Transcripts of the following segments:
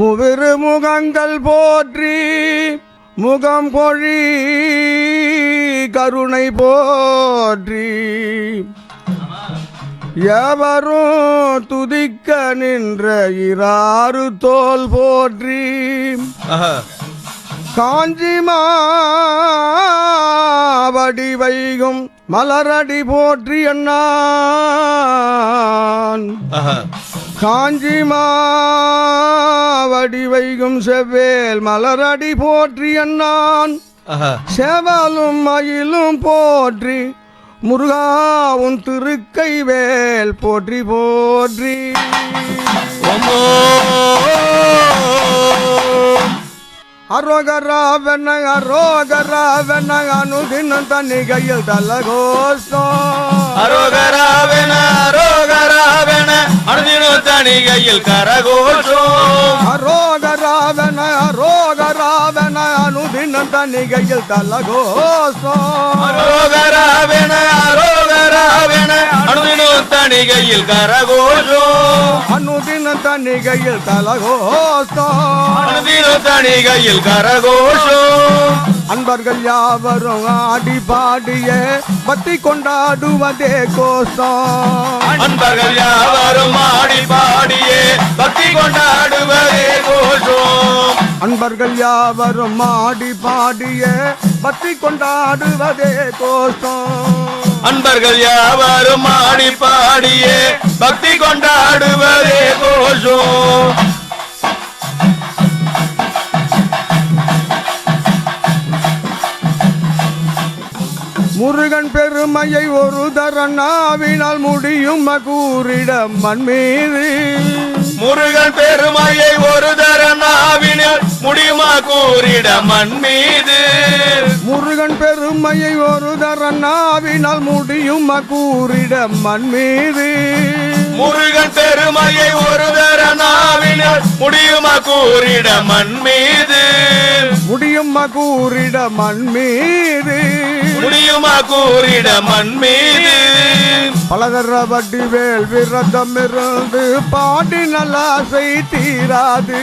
முவிரு முகங்கள் போற்றி முகம் பொழி கருணை போற்றி எவரும் துதிக்க நின்ற இராறு தோல் போற்றி காஞ்சி மாவடி வைகும் மலரடி போற்றி அண்ணான் காஞ்சி மாவடி வைகும் செவ்வேல் மலரடி போற்றி அண்ணான் செவலும் மயிலும் போற்றி முருகாவும் திருக்கை வேல் போற்றி போற்றி அரோகராவன அரோகராவன அனுதினம் தன்னிகையில் தலகோஷம் அரோகராவன அரோகராவன அனுதினம் தன்னிகையில் கரகோஷம் அரோகராவன அரோகராவன அனுதினம் தன்னிகையில் தலகோஷம் அரோகராவன அரோகராவன அனுதினம் தன்னிகையில் கரகோஷம் அனுதினம் தன்னிகையில் தலகோஷம் அனுதினம் தன்னிகையில் கரகோஷம் அன்பர்கள் யாவரும் ஆடி பாடிய பக்தி கொண்டாடுவதே கோஷம் அன்பர்கள் யாவரும் ஆடி பாடிய பக்தி கொண்டாடுவதே கோஷம் அன்பர்கள் யாவரும் ஆடி பாடிய பக்தி கொண்டாடுவதே கோஷம் அன்பர்கள் யாவரும் ஆடி பாடிய பக்தி கொண்டாடுவதே கோஷம் முருகன் பெருமையை ஒரு தரனாவினால் முடியும் கூறிட மண் மீது முருகன் பெருமையை ஒரு தரனாவினால் முடியுமா கூறிட மண் மீது முருகன் பெருமையை ஒரு தரனாவினால் முடியும் கூறிட மண் மீது முருகன் பெருமையை ஒரு தரனாவினால் முடியுமா கூறிட மண் மீது முடியும் கூறிட மண் மீது முடியுமா கூறிட மண் மீது பலதர வட்டி வேல் விரதம் இருந்து பாடி நல்லாசை தீராது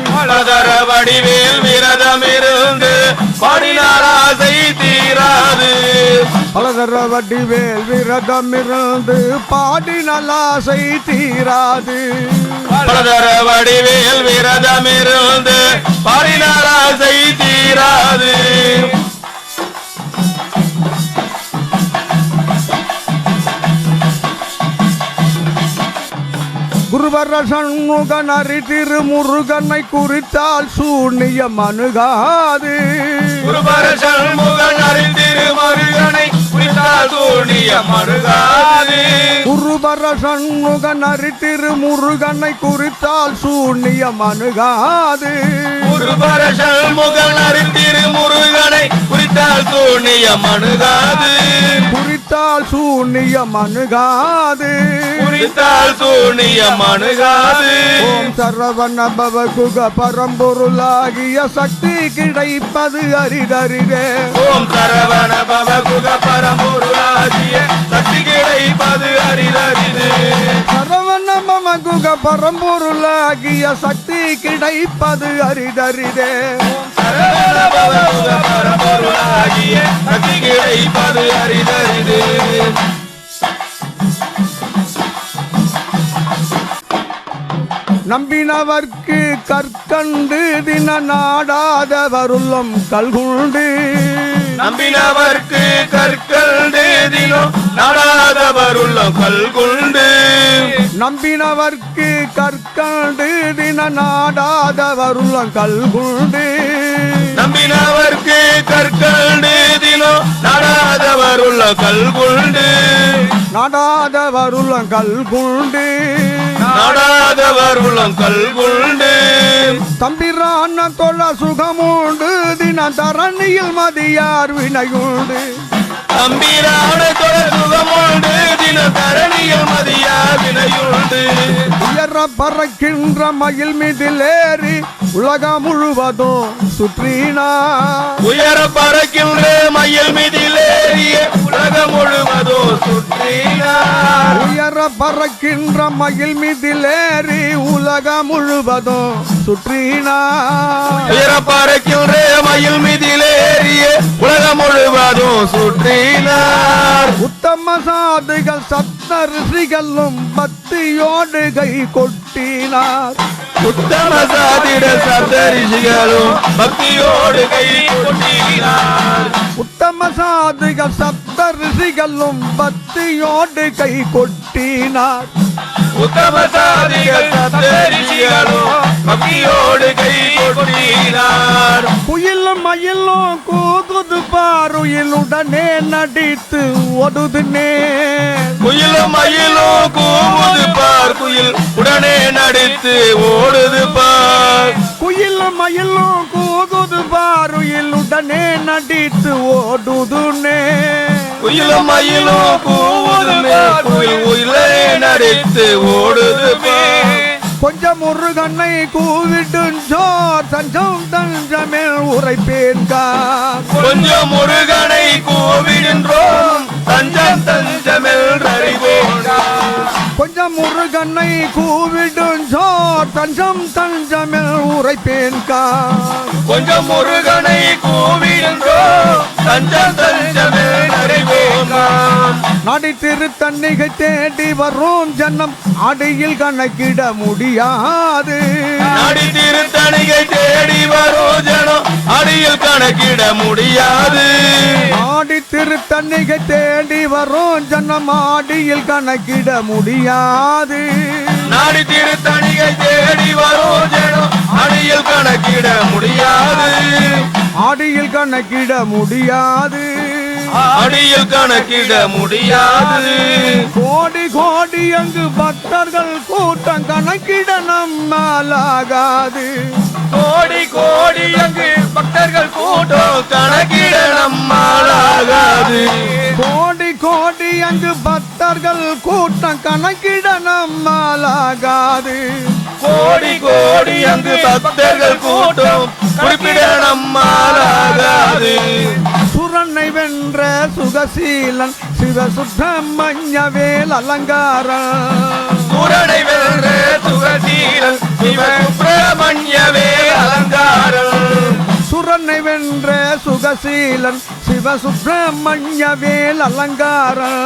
பலதர வடிவேல் விரதம் இருந்து பாடினார் ஆசை தீராது பலதர வட்டி வேல் விரதம் இருந்து பாடி நல்லாசை தீராது பலதர வடிவேல் விரதம் இருந்து பாடினார் ஆசை தீராது குருவர சண்முகன் அறி திருமுருகனை குறித்தால் சூன்யம் அணுகாது குருவர சண்முகன் அறி திருமுருகனை குறித்தால் சூன்யம் அணுகாது குருவர சண்முகன் அறி திருமுருகனை குறித்தால் சூன்யம் அணுகாது குருவர சண்முகன் அறி திருமுருகனை குறித்தால் சூன்யம் அணுகாது குறித்தால் சூன்யம் அணுகாது குறித்தால் சூன்யம் அணுகாது ஓம் சரவண பவ குக பரம்பொருளாகிய சக்தி கிடைப்பது அரிதறிதே ஓம் சரவண பவ குக பரம்பொருளாகிய சக்தி கிடைப்பது அரிதறிது சரவண பவ குக பரம்பொருளாகிய சக்தி கிடைப்பது அரிதறிதே சரவண பவ குக பரம்பொருளாகிய சக்தி கிடைப்பது அரிதறிது நம்பினவர்க்கு கற்கண்டு தின நாடாதவருள்ளம் கல்குண்டு நம்பினவர்க்கு கற்கண்டு தினம் நாடாதவருள்ளம் கல்குண்டு நம்பினவர்க்கு கற்கண்டு தின நாடாதவருள்ளம் கல்குண்டு நம்பினவர்க்கு கற்கண்டு தினம் நாடாதவருள்ளம் கல்குண்டு நாடாதவருள்ளம் கல்குண்டு நாடாதவருள்ளம் கல்குண்டு தம்பிரான தொழ சுகமுண்டு தின தரணியில் மதியார் வினையுண்டு தம்பிரான தொழ சுகமுண்டு தின தரணியில் மதியார் வினையுண்டு உயர பறக்கின்ற மயில் மீதிலேறி உலகம் முழுவதும் சுற்றினார் உயர பறக்கின்ற மயில் மீதிலேறிய உலகம் முழுவதும் சுற்றினார் உயர பறக்கின்ற மயில் மீதிலேறி உலகம் முழுவதும் சுற்றினார். பறக்கின்ற மயில் மீதிலேறிய உலகம் முழுவதும் சுற்றினார். உத்தம சாதுகள் சப்த ரிஷிகளும் பக்தியோடு கை கொட்டினார். உத்தம சாதிட சப்தரிஷிகளும் பக்தியோடு கை கொட்டினார். உத்தம சாதுகள் சப்த ரிஷிகளும் பக்தியோடு கை கொட்டினார். உத்தம சாதிகள் சப்தரிஷிகளும் பக்தியோடு கை கொட்டினார். குயிலும் மயிலும் கூதுது பாருயிலுடனே நடித்து ஓடுதுனே. குயிலும் மயிலும் கூவுது பார், குயில் உடனே நடித்து ஓடுது பார். குயிலும் மயிலும் கூதுது பாருயிலுடனே நடித்து ஓடுதுனே. குயிலும் மயிலும் கூவுது பார், குயில் உயிலே நடித்து ஓடுது பார். கொஞ்சம் முருகனை கூவிடும் ஜோர் தஞ்சம் தஞ்சமேல் உரைப்பேன்கார். கொஞ்சம் முருகனை கூவிடுன்றோம் தஞ்சம் தஞ்சமெல் அறிவோம். கொஞ்சம் முருகனை கூவிடும் ஜோர் தஞ்சம் தஞ்சமேல் உரைப்பேன்கார். கொஞ்சம் முருகனை கூவிடுன்றோம் தஞ்சம் தஞ்சமெல் அறிவோம். நாடி திருத்தன்னிகை தேடி வரும் ஜன்னம் அடியில் கணக்கிட முடியாது. நாடி திருத்தணிகை தேடி வரும் ஜனம் அடியில் கணக்கிட முடியாது. நாடி திருத்தன்னிகை தேடி வரும் ஜன்னம் அடியில் கணக்கிட முடியாது. நாடி திருத்தணிகை தேடி வரும் ஜனம் அடியில் கணக்கிட முடியாது. அடியில் கணக்கிட முடியாது. அடியில் கணக்கிட முடியாது. கோடி கோடி அங்கு பக்தர்கள் கூட்டம் கணக்கிட நம்மாலாகாது. கோடி கோடி அங்கு பக்தர்கள் கூட்டம் கணக்கிட நம்மாலாகாது. கோடி கோடி அங்கு பக்தர்கள் கூட்டம் கணக்கிட நம்மாலாகாது. கோடி கோடி அங்கு பக்தர்கள் கூட்டம் குறிப்பிட நம்மாலாகாது. சுரனை வென்ற சுகசீலன் சிவசுப்பிரமணியவேல் அலங்காரம். சுரனை வென்ற சுகசீலன் சிவசுப்பிரமணியவேல் அலங்காரம். சுரனை வென்ற சுகசீலன் சிவசுப்பிரமணியவேல் அலங்காரம்.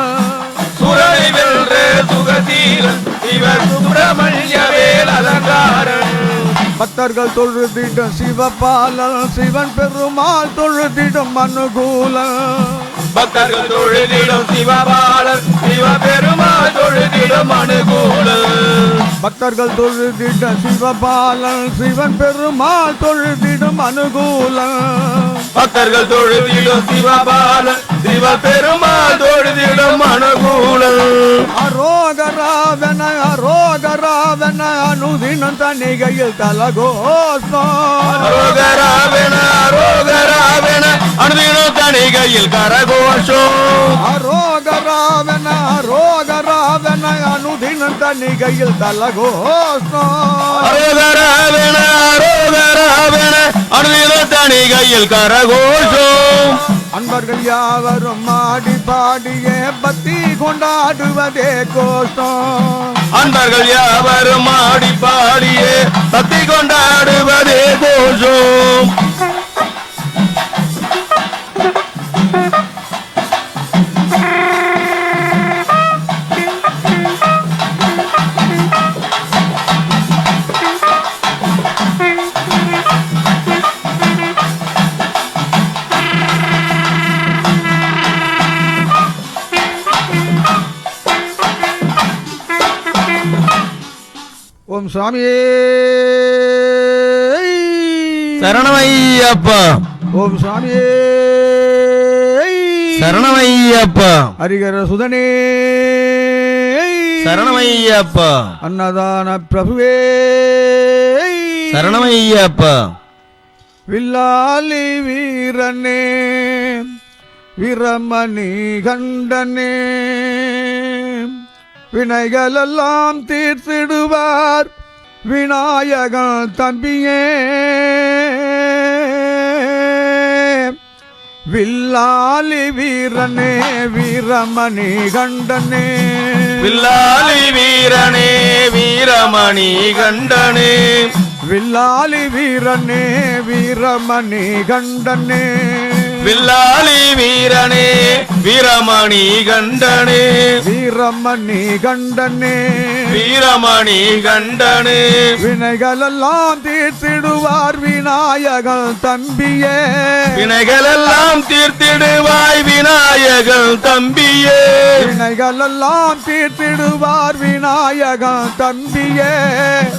சுரனை வென்ற சுகசீலன் சிவசுப்பிரமணியவேல் அலங்காரம். பக்தர்கள் தொழுதிடும் சிவபாலன் சிவன் பெருமாள் தொழுதிடும் அனுகூலம். பக்தர்கள் தொழுதிடும் சிவபாலன் சிவபெருமாள் தொழுதிடும் அனுகூலம். பக்தர்கள் தொழுதிடும் சிவபாலன் சிவன் பெருமாள் தொழுதிடும் அனுகூலம். பக்தர்கள் தொழுதிடும் சிவபாலன் சிவபெருமாள் தொழுதிடும் அனுகூலம். அரோகராவன அரோகராவன அனுதினம் தனிகையில் தலகோஷம். அரோகராவன அரோகராவன அனுதினம் தனிகையில் கரகோஷம். அரோகராவன அரோகராவன அனுதினம் தனிகையில் தலகோஷம். அரோகராவன அரோகராவன அனுதினம் தனிகையில் கரகோஷம். அன்பர்கள் யாவரும் ஆடி பாடியே பக்தி கொண்டாடுவதே கோஷம். அன்பர்கள் யாவரும் ஆடி பாடியே பக்தி கொண்டாடுவதே கோஷம். ஓம் சுவாமியே சரணமையப்பா. ஓம் சுவாமியே சரணமையப்பா. ஹரிகர சுதனே சரணமையப்பா. அன்னதான பிரபுவே சரணமையப்பா. வில்லாலி வீரனே வீரமணி கண்டனே வினைகளெல்லாம் தீர்த்திடுவார் விநாயகன் தம்பியே. வில்லாலி வீரனே வீரமணி கண்டனே வில்லாலி வீரனே வீரமணி கண்டனே வில்லாலி வீரனே வீரமணி கண்டனே வில்லாலி வீரனே வீரமணி கண்டனே வீரமணி கண்டனே வீரமணி கண்டனே வினைகளெல்லாம் தீர்த்திடுவார் விநாயகன் தம்பியே வினைகளெல்லாம் தீர்த்திடுவாய் விநாயகன் தம்பியே வினைகளெல்லாம் தீர்த்திடுவார் விநாயகன் தம்பியே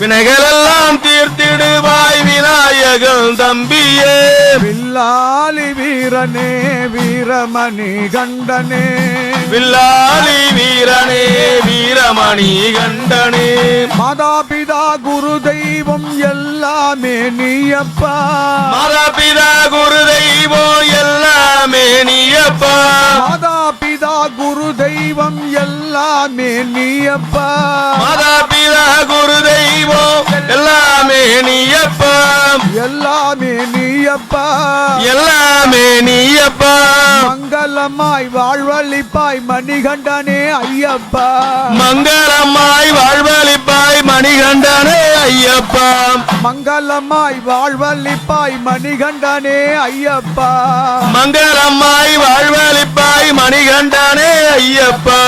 வினைகளெல்லாம் தீர்த்திடுவாய் விநாயகன் தம்பியே வில்லாலி வீரனே வீரமணி கண்டனே வில்லாலி வீரனே வீரமணி கண்டனே மாதாபிதா குரு தெய்வம் எல்லாமே நீயப்பா மாதாபிதா குரு தெய்வம் எல்லாமே நீயப்பா மாதாபிதா குரு தெய்வம் எல்லாமே நீயப்பா மாதாபிதா குரு தெய்வம் எல்லாமே நீயப்பா எல்லாமே நீயப்பா எல்லாமே நீயப்பா மங்களமாய் வாழ்வழிப்பாய் மணிகண்டனே ஐயப்பா மங்களமாய் வாழ்வழிப்பாய் மணிகண்டனே ஐயப்பா மங்களமாய் வாழ்வழிப்பாய் மணிகண்டனே ஐயப்பா மங்களமாய் வாழ்வழிப்பாய் மணிகண்டனே ஐயப்பா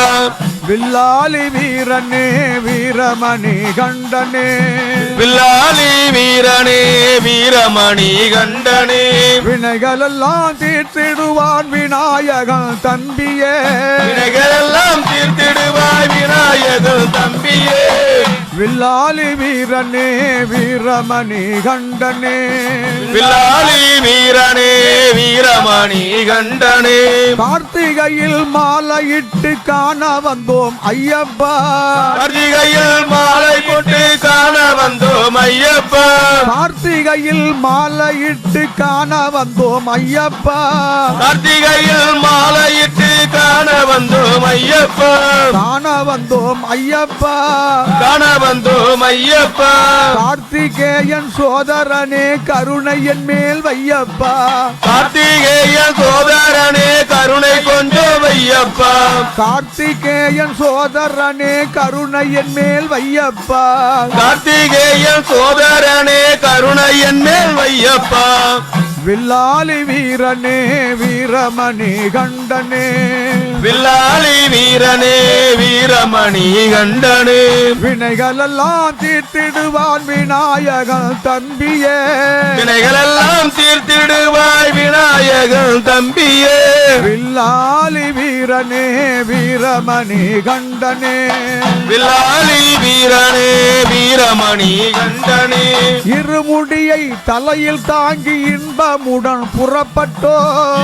வில்லாலி வீரனே வீரமணி கண்டனே வில்லாலி வீரனே வீரமணி கண்டனே வினைகளெல்லாம் தீர்த்திடுவான் விநாயகன் தம்பியே வினைகளெல்லாம் தீர்த்திடுவாய் விநாயகன் தம்பியே வில்லாலி வீரனே வீரமணி கண்டனே வில்லாலி வீரனே வீரமணி கண்டனே கார்த்திகையில் மாலையிட்டு காண வந்தோம் ஐயப்பா கார்த்திகையில் மாலை போட்டு காண வந்தோம் ஐயப்பா கார்த்திகையில் மாலையிட்டு காண வந்தோம் ஐயப்பா கார்த்திகையில் மாலையிட்டு காண வந்தோம் ஐயப்பா காண வந்தோம் ஐயப்பா காண வந்தோம் ஐயப்பா கார்த்திகேயன் சோதரனே கருணையன் மேல் வையப்பா கார்த்திகேய சோதரனே கருணை கொஞ்சம் வையப்பா கார்த்திகேயன் சோதரனே கருணையன் மேல் வையப்பா கார்த்திகேய சோதரனே கருணையன் மேல் வையப்பா வில்லாலி வீரனே வீரமணி கண்டனே வில்லாலி வீரனே வீரமணி கண்டனே வினைகளெல்லாம் தீர்த்திடுவான் விநாயகன் தம்பியே வினைகளெல்லாம் தீர்த்திடுவாய் விநாயகன் தம்பியே வில்லாலி வீரனே வீரமணி கண்டனே வில்லாலி வீரனே வீரமணி கண்டனே இருமுடியை தலையில் தாங்கி இன்பமுடன் புறப்பட்டோ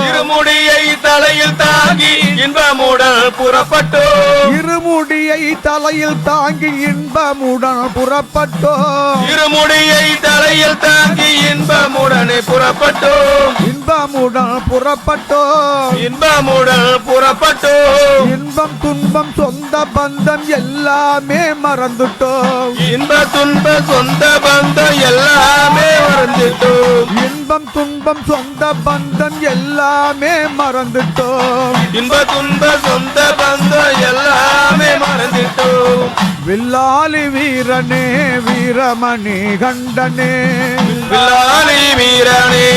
இருமுடியை தலையில் தாங்கி இன்பமுடன் புறப்பட்டோ இருமுடியை தலையில் தாங்கி இன்பமுடன் புறப்பட்டோ இருமுடியை தலையில் தாங்கி இன்பமுடனே புறப்பட்டோ இன்பமுடன் புறப்பட்டோ இன்பமுடன் புறப்பட்டோ இன்பம் துன்பம் சொந்த பந்தம் எல்லாமே மறந்துட்டோம் இன்ப துன்ப சொந்த பந்தம் எல்லாமே மறந்துட்டோம் இன்பம் துன்பம் சொந்த பந்தம் எல்லாமே மறந்துட்டோம் இன்ப துன்ப சொந்த பந்தம் எல்லாமே மறந்துட்டோம் வில்லாலி வீரனே வீரமணி கண்டனே வில்லாலி வீரனே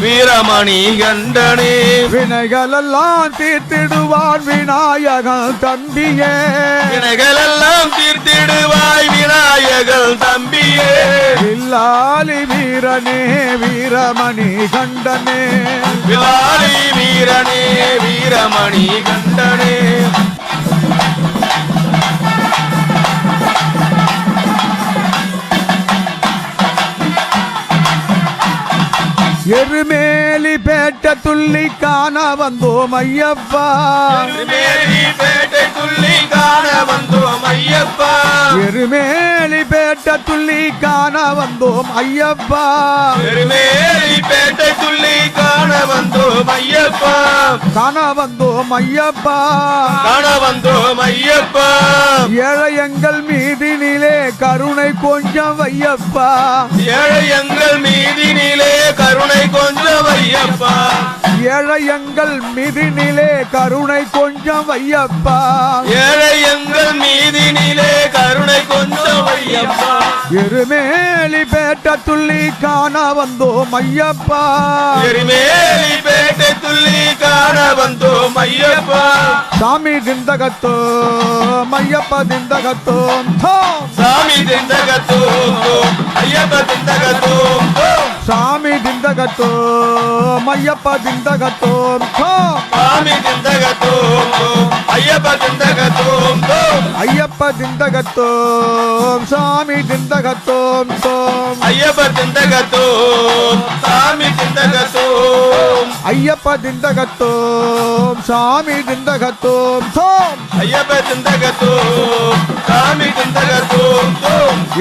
வீரமணி கண்டனே வினைகளெல்லாம் தீர்த்திடுவான் விநாயகன் தம்பியே வினைகளெல்லாம் தீர்த்திடுவாய் விநாயகன் தம்பியே வில்லாலி வீரனே வீரமணி கண்டனே வில்லாலி வீரனே வீரமணி கண்டனே எருமேலி பேட்ட துள்ளி காண வந்தோம் ஐயப்பா எருமேலி பேட்டை துள்ளி காண வந்தோம் ஐயப்பா எருமேலி பேட்ட துள்ளி காண வந்தோம் ஐயப்பா எருமேலி பேட்டை துள்ளி காண வந்தோம் ஐயப்பா காண வந்தோம் ஐயப்பா காண வந்தோம் ஐயப்பா ஏழை எங்கள் மீதினிலே கருணை கொஞ்சம் வையப்பா ஏழை எங்கள் மீதினிலே கருணை கொஞ்சம் ஐயப்பா ஏழை எங்கள் மீதினிலே கருணை கொஞ்சம் வையப்பா ஏழை எங்கள் மீதினிலே கொஞ்சம் வையப்பா எருமேலி பேட்ட துள்ளி காண வந்தோம் ஐயப்பா எருமேலி பேட்டை துள்ளி காண வந்தோம் ஐயப்பா சாமி திந்தகத்தோம் ஐயப்பா திந்தகத்தோம் தோம் சாமி திந்தகத்தோம் ஐயப்ப திந்தகத்தோம் சாமி திந்தகத்தோம் ஐயப்பா திந்தகத்தோம் தோம் சாமி திந்தகத்தோம் ஐயப்ப திந்தகத்தோம் ஐயப்ப திந்தகத்தோம் சாமி திந்தகத்தோம் தோம் ஐயப்ப திந்தகத்தோம் சாமி திந்தகத்தோம் ஐயப்ப திந்தகத்தோம் சாமி திந்தகத்தோம் தோம் ஐயப்ப திந்தகத்தோம் சாமி திந்தகத்தோம்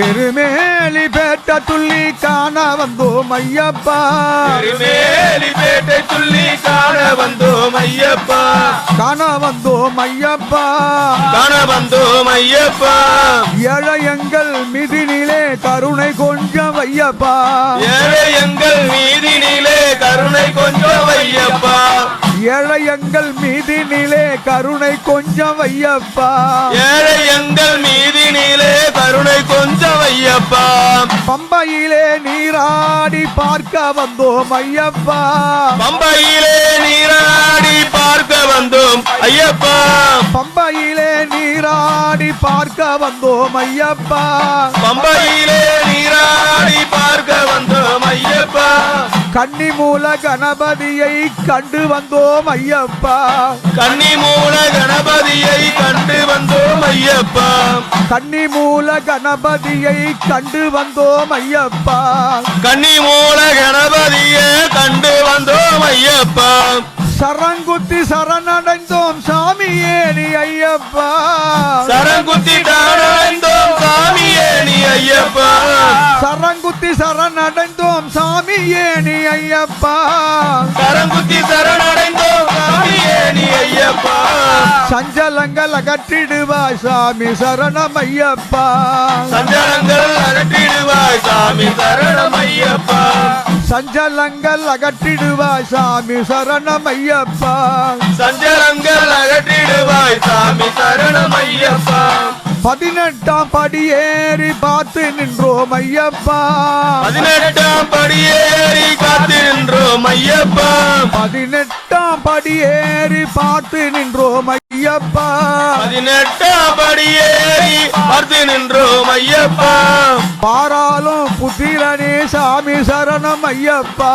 எருமேலி பேட்ட துள்ளி காண வந்தோம் ஐயப்பா எருமேலி பேட்டை துள்ளி காண வந்தோம் ஐயப்பா காண வந்தோம் ஐயப்பா காண வந்தோம் ஐயப்பா ஏழை எங்கள் மிதினிலே கருணை கொஞ்சம் ஐயப்பா ஏழை எங்கள் மீதினிலே கருணை கொஞ்சம் ஐயப்பா ஏழை எங்கள் மீதினிலே கருணை கொஞ்சம் ஐயப்பா ஏழை எங்கள் மீதினிலே கருணை கொஞ்சம் ஐயப்பா பம்பையிலே நீராடி பார்க்க வந்தோம் ஐயப்பா பம்பையிலே நீராடி பார்க்க வந்தோம் ஐயப்பா பம்பையிலே நீராடி பார்க்க வந்தோம் ஐயப்பா பம்பையிலே நீராடி பார்க்க வந்தோம் ஐயப்பா கன்னிமூல கணபதியை கண்டு வந்தோம் ஐயப்பா கன்னிமூல கணபதியை கண்டு வந்தோம் ஐயப்பா கன்னிமூல கணபதியை கண்டு வந்தோம் ஐயப்பா கன்னிமூல கணபதியை கண்டு வந்தோம் ஐயப்பா சரங்குத்தி சரணடைந்தோம் சாமியே நீ ஐயப்பா சரங்குத்தி தானடைந்தோம் சாமியே நீ ஐயப்பா சரங்குத்தி சரணடைந்தோம் சாமியே நீ ஐயப்பா சரங்குத்தி சரணடைந்தோம் சாமியே நீ ஐயப்பா சஞ்சலங்கள் அகற்றிடுவாய் சாமி சரணம் ஐயப்பா சஞ்சலங்கள் அகற்றிடுவாய் சாமி சரணம் ஐயப்பா சஞ்சலங்கள் அகற்றிடுவாய் சாமி சரணம் ஐயப்பா சஞ்சலங்கள் அகற்றிடுவாய் சாமி சரணம் ஐயப்பா 18ஆம் படியேறி பார்த்து நின்றோம் ஐயப்பா 18ஆம் படியேறி காத்து நின்றோம் ஐயப்பா 18ஆம் படியேறி பார்த்து நின்றோம் ஐயப்பா 18ஆம் படியேறி பார்த்து நின்றோம் ஐயப்பா பாராளும் புத்திரனே சாமி சரணம் ஐயப்பா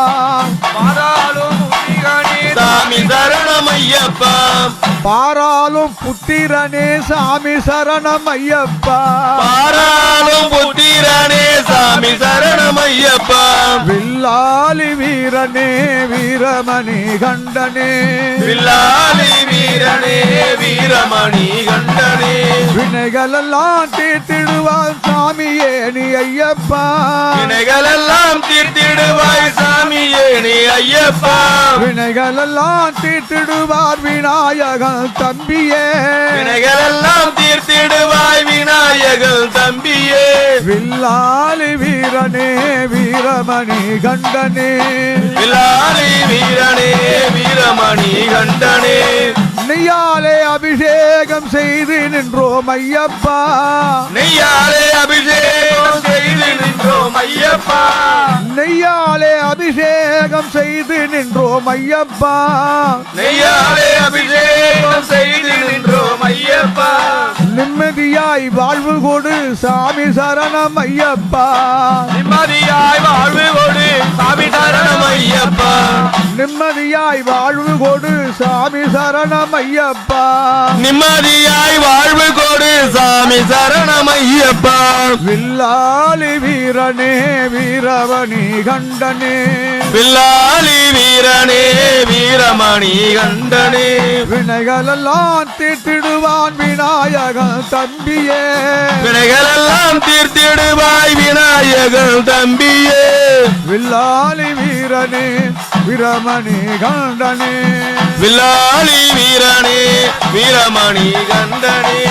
பாராளும் புத்திரனே சாமி சரணம் ஐயப்பா பாராளும் புத்திரனே சாமி சரணம் ஐயப்பா பாராளும் புத்திரனே சாமி சரணம் ஐயப்பா வில்லாலி வீரனே வீரமணி கண்டனே வில்லாலி வீரனே வீரமணி கண்டனே வினைகளெல்லாம் தீர்த்திடுவான் சாமியே நீ ஐயப்பா வினைகளெல்லாம் தீர்த்திடுவாய் சாமியே நீ ஐயப்பா வினைகளெல்லாம் தீர்த்திடுவார் விநாயகன் தம்பியே வினைகளெல்லாம் தீர்த்திடுவாய் விநாயகன் தம்பியே வில்லாலி வீரனே வீரமணி கண்டனே வில்லாலி வீரனே வீரமணி கண்டனே நெய்யாலே அபிஷேகம் செய்து நின்றோம் ஐயப்பா நெய்யாலே அபிஷேகம் செய்து நின்றோம் ஐயப்பா நெய்யாலே அபிஷேகம் செய்து நின்றோம் ஐயப்பா நெய்யாலே அபிஷேகம் செய்து நின்றோம் ஐயப்பா நிம்மதியாய் வாழ்வு கொடு சாமி சரணம் ஐயப்பா நிம்மதியாய் வாழ்வு கொடு சாமி சரணம் ஐயப்பா நிம்மதியாய் வாழ்வு கொடு சாமி சரணம் ஐயப்பா நிம்மதியாய் வாழ்வு கொடு சாமி சரணம் ஐயப்பா வில்லாலி வீரனே வீரவணி கண்டனே வில்லாலி வீரனே வீரமணி கண்டனே வினைகளெல்லாம் தீர்த்திடுவான் விநாயகன் தம்பியே வினைகளெல்லாம் தீர்த்திடுவாய் விநாயகன் தம்பியே வில்லாலி வீரனே வீரமணி கண்டனே வில்லாலி வீரனே வீரமணி கண்டனே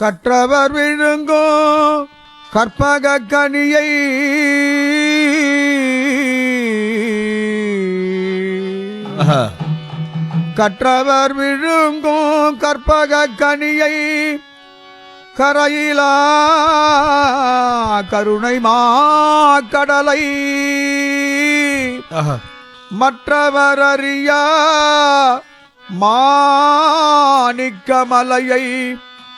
கற்றவர் விழுங்கும் கற்பக கனியை கற்றவர் விழுங்கும் கற்பக கனியை கரையிலா கருணை மாக்கடலை மற்றவர் அறியா மாணிக்கமலையை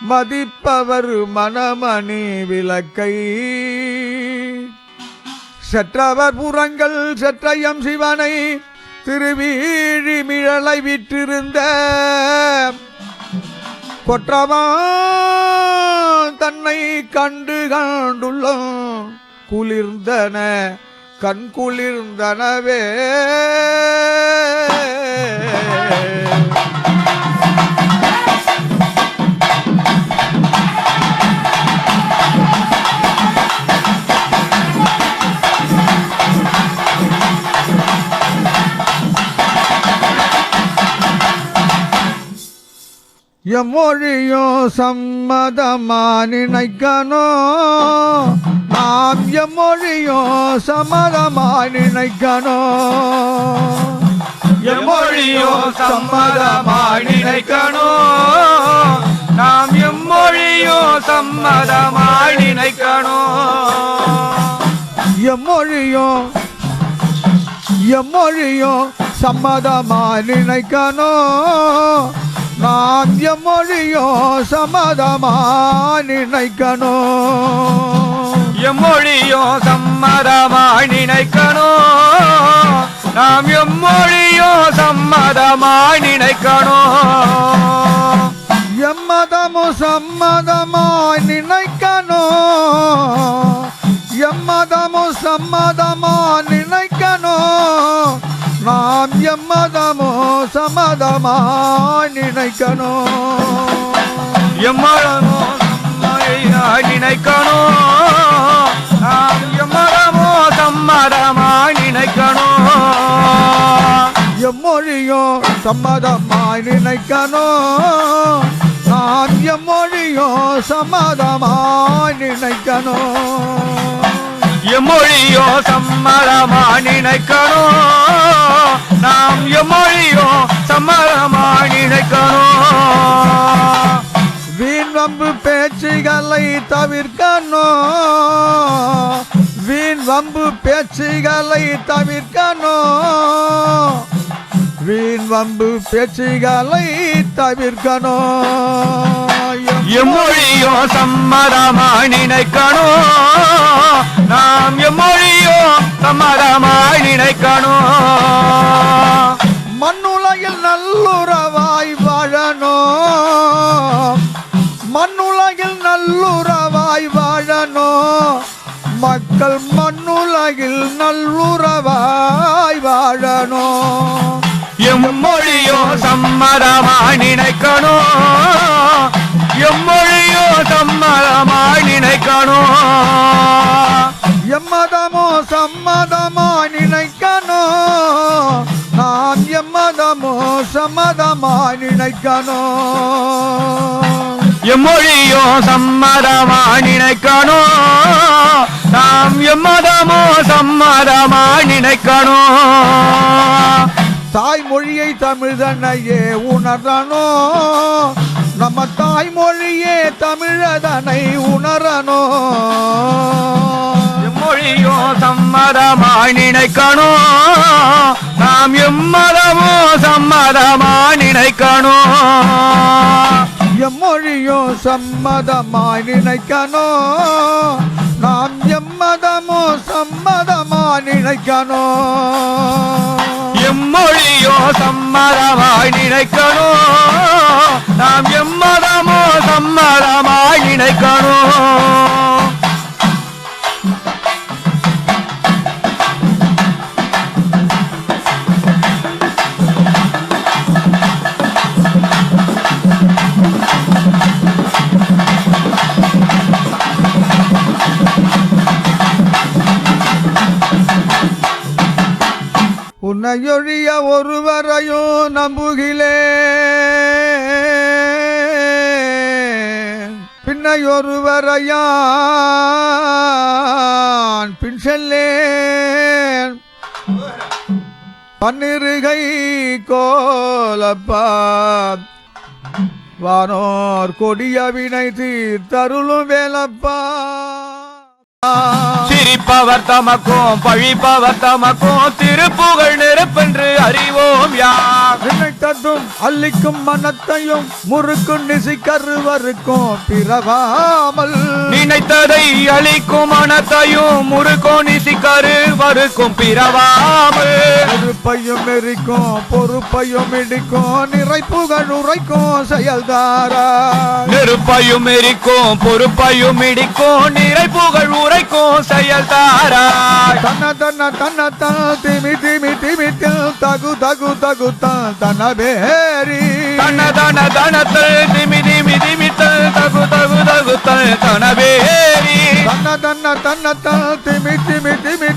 மதிப்பவர் மனமணி விளக்கை செற்றவர் புறங்கள் செற்றையம் சிவனை திருவீழி மிழலை விற்றிருந்த கொற்றவான் தன்னை கண்டு கண்டுள்ளம் குளிர்ந்தன கண் குளிர்ந்தனவே எம்மொழியோ சம்மதமா நினைக்கனோ நாம் எம்மொழியோ சம்மதமா நினைக்கனோ எம்மொழியோ சம்மதமா நினைக்கணோ நாம் எம்மொழியோ சம்மதமா நினைக்கணோ எம்மொழியோ எம்மொழியோ சம்மதமா நினைக்கனோ நாம் எம்மொழியோ சம்மதமா நினைக்கனோ எம்மொழியோ சம்மதமா நினைக்கணோ நாம் எம்மொழியோ சம்மதமா நினைக்கணோ எம்மதமோ சம்மதமா நினைக்கனோ எம்மதமோ சம்மதமா நினைக்கனோ நாம் எம்மதமோ சம்மதமா நினைக்கனோ எம்மதமோ சம்மதமா நினைக்கணோ நாம் எம்மதமோ சம்மதமா நினைக்கணோ எம்மொழியோ சம்மதமா நினைக்கனோ நாம் எம்மொழியோ சம்மதமா நினைக்கனோ எம்மொழியோ சம்மதமா நினைக்கணோ நாம் எம்மொழியோ சம்மதமா நினைக்கணோ வீண் வம்பு பேச்சுகளை தவிர்க்கனோ வீண் வம்பு பேச்சுகளை தவிர்க்கனோ வீண் வம்பு பேச்சுகளை தவிர்க்கனோ எம்மொழியோ சம்மதமா நினைக்கணோ நாம் எம்மொழியோ சம்மதமா நினைக்கணோ மண்ணுலகில் நல்லுறவாய் வாழனோ மண்ணுலகில் நல்லுறவாய் வாழனோ மக்கள் மண்ணுலகில் நல்லுறவாய் வாழனோ எம்மொழியோ சம்மதமா நினைக்கணோ எம்மொழியோ சம்மதமா நினைக்கணோ எம்மதமோ சம்மதமா நினைக்கனோ நாம் எம்மதமோ சம்மதமா நினைக்கனோ எம்மொழியோ சம்மதமா நினைக்கணோ நாம் எம்மதமோ சம்மதமா நினைக்கணோ தாய்மொழியை தமிழ்தனையே உணரனோ நம்ம தாய்மொழியே தமிழதனை உணரனோ எம்மொழியோ சம்மதமா நினைக்கணோ நாம் எம்மதமோ சம்மதமா நினைக்கணோ எம்மொழியோ சம்மதமாய் நினைக்கனோ நாம் எம்மதமோ சம்மதமா நினைக்கனோ எம்மொழியோ சம்மதமாய் நினைக்கணோ நாம் எம்மதமோ சம்மதமாய் நினைக்கணோ உன்னையொழிய ஒருவரையோ நம்புகிலே பின்ன பிள்ளையொருவரையான் பின் செல்லேன் பன்னிருகை கோலப்பா வானோர் கொடிய வினை தீர்த்தருளும் வேலப்பா சிரிப்பவர் தமக்கும் பழிப்பவர் தமக்கும் திருப்புகழ் நெருப்பென்று அறிவோம் யார் நினைத்ததும் அள்ளிக்கும் மனத்தையும் முறுக்கும் நிசிக்கருவருக்கும் பிறவாமல் நினைத்ததை அளிக்கும் மனத்தையும் முறுக்கும் நிசிக்கருவருக்கும் பிறவாமல் நெருப்பையும் எரிக்கும் பொறுப்பையும் இடிக்கும் நிறைப்புகள் உரைக்கும் செயல்தாரா நெருப்பையும் எரிக்கும் பொறுப்பையும் இடிக்கும் நிறைப்புகழ் உரைக்கும் செயல்தாராய் தன்ன தன்ன தன்ன தான் திமி திமி திமி தகு தகு தகு தனபேரி தன தன தனத்தல் திமி திமி திமித்தல் தகு தகு தகுத்தல் தனபேரி தன்ன தன்ன தன்ன தான் திமி திமி திமி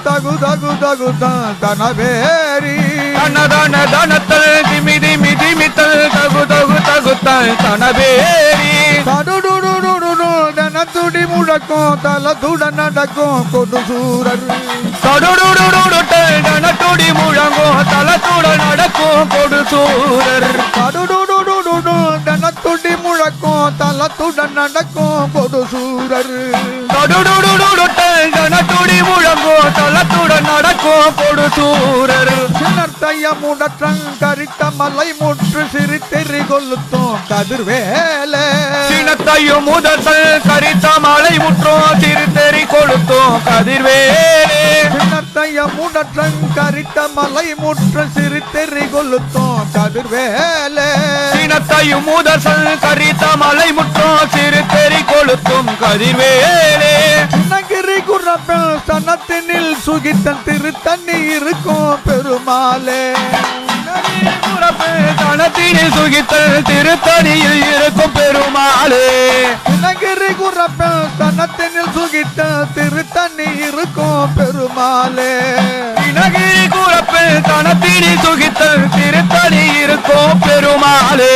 தகு தகு தகு தனபேரி தன தன தனத்தல் திமி திமி திமித்தல் தகு தகு தகுத்தல் தனபேரி தடுடுடுடுடு தனத்துடி முழக்கும் தலத்துடன் நடக்கும் கொடு சூரர் தடுடுடுடுடுட்டல் தனத்துடி முழங்கும் தலத்துடன் நடக்கும் கொடு சூரர் தடுடுடுடுடு தனத்துடி முழக்கும் தலத்துடன் நடக்கும் கொடு சூரர் தடுடுடுடுட்டல் தனத்துடி முழங்கும் தலத்துடன் நடக்கும் கொடு சூரர் சின்னர்த்தைய முடற்றங் கரித்த மலை முற்று சிரித்தெறி கொளுத்தும் கதிர்வேலே சினத்தையும் முதல் கரித்த மலை முற்றோம் திருத்தெறி கொளுத்தும் கதிர்வேலே சின்னர்த்தைய முடற்றங் கரித்த மலை முற்று சிரித்தெறி கொளுத்தும் கதிர்வேலே சினத்தையும் முதல் கரித்த மலை முற்றோம் திருத்தெறி கொளுத்தும் கதிர்வேலே சின்னகிரி குறப்பில் சனத்தினில் சுகித்தன் திருத்தண்ணி இருக்கும் பெருமாளே தனத்தினில் சுகித்தல் திருத்தணியில் இருக்கும் பெருமாளே சின்னகிரி குறப்பில் சனத்தினில் சுகித்த திருத்தண்ணி இருக்கும் பெருமாளே இனகிரி கூறப்பில் தனத்தினில் சுகித்தல் திருத்தணி இருக்கும் பெருமாளே